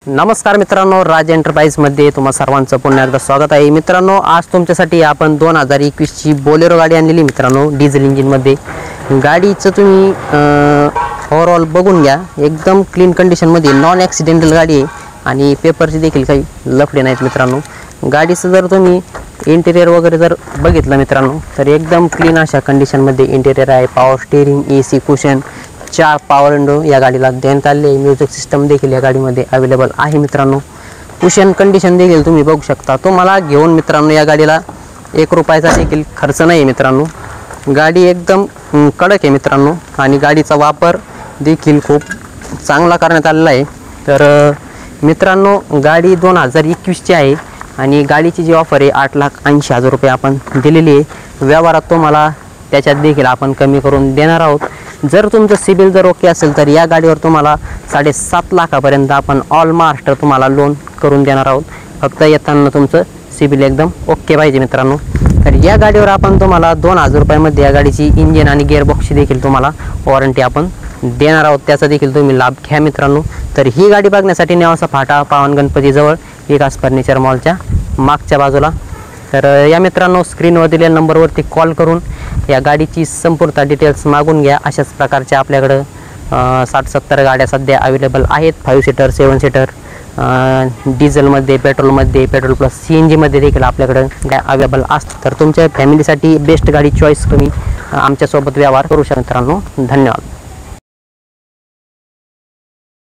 नमस्कार मित्रांनो, राज एंटरप्राइजमध्ये तुम्हा सर्वांचं पुन्हा एकदा स्वागत आहे। मित्रांनो, आज तुमच्यासाठी आपण 2021 ची बोलेरो गाडी आणलेली मित्रांनो, डिझेल इंजिनमध्ये। गाडीचं तुम्ही ओव्हरऑल बघून घ्या, एकदम क्लीन कंडिशनमध्ये नॉन ॲक्सिडेंटल गाडी आहे आणि पेपरची देखील काही लफडे नाहीत मित्रांनो। गाडीचं जर तुम्ही इंटेरियर वगैरे जर बघितलं मित्रांनो, तर एकदम क्लीन अशा कंडिशनमध्ये इंटेरियर आहे। Power steering, AC cushion, 4 power window या गाडीला देण्यात आले आहे। म्युझिक सिस्टम देखील या गाडीमध्ये अवेलेबल आहे मित्रांनो। कुशन कंडिशन देखील तुम्ही बघू शकता। तुम्हाला घेऊन मित्रांनो या गाडीला 1 रुपयाचा देखील खर्च नाही आहे मित्रांनो। गाडी एकदम कडक आहे मित्रांनो आणि गाडीचा वापर देखील खूप चांगला करण्यात आलेला आहे। तर मित्रांनो, गाडी 2021 ची आहे आणि गाडीची जी ऑफर आहे 8,80,000 रुपये आपण दिलेली आहे। व्यवहारात तुम्हाला त्याच्यात देखील आपण कमी करून देणार आहोत। जर तुमचं सिबिल जर ओके असेल तर या गाडीवर तुम्हाला 7.5 लाखापर्यंत आपण ऑल महाराष्ट्र तुम्हाला लोन करून देणार आहोत। फक्त येताना तुमचं सिबिल एकदम ओके पाहिजे मित्रांनो। तर या गाडीवर आपण तुम्हाला 2,000 रुपयामध्ये या गाडीची इंजिन आणि गिअरबॉक्सची देखील तुम्हाला वॉरंटी आपण देणार आहोत। त्याचा देखील तुम्ही लाभ घ्या मित्रांनो। तर ही गाडी बघण्यासाठी नेवासा फाटा, पावन गणपतीजवळ विकास फर्निचर मॉलच्या मागच्या बाजूला। तर या मित्रांनो, स्क्रीनवर दिलेल्या नंबरवरती कॉल करून या गाडीची संपूर्ण डिटेल्स मागून घ्या। अशाच प्रकारच्या आपल्याकडं 60-70 गाड्या सध्या अवेलेबल आहेत। 5 सीटर, 7 सीटर, डिझेलमध्ये, पेट्रोलमध्ये, पेट्रोल प्लस CNGमध्ये देखील आपल्याकडं अवेलेबल असतात। तर तुमच्या फॅमिलीसाठी बेस्ट गाडी चॉईस तुम्ही आमच्यासोबत व्यवहार करू शकता मित्रांनो। धन्यवाद।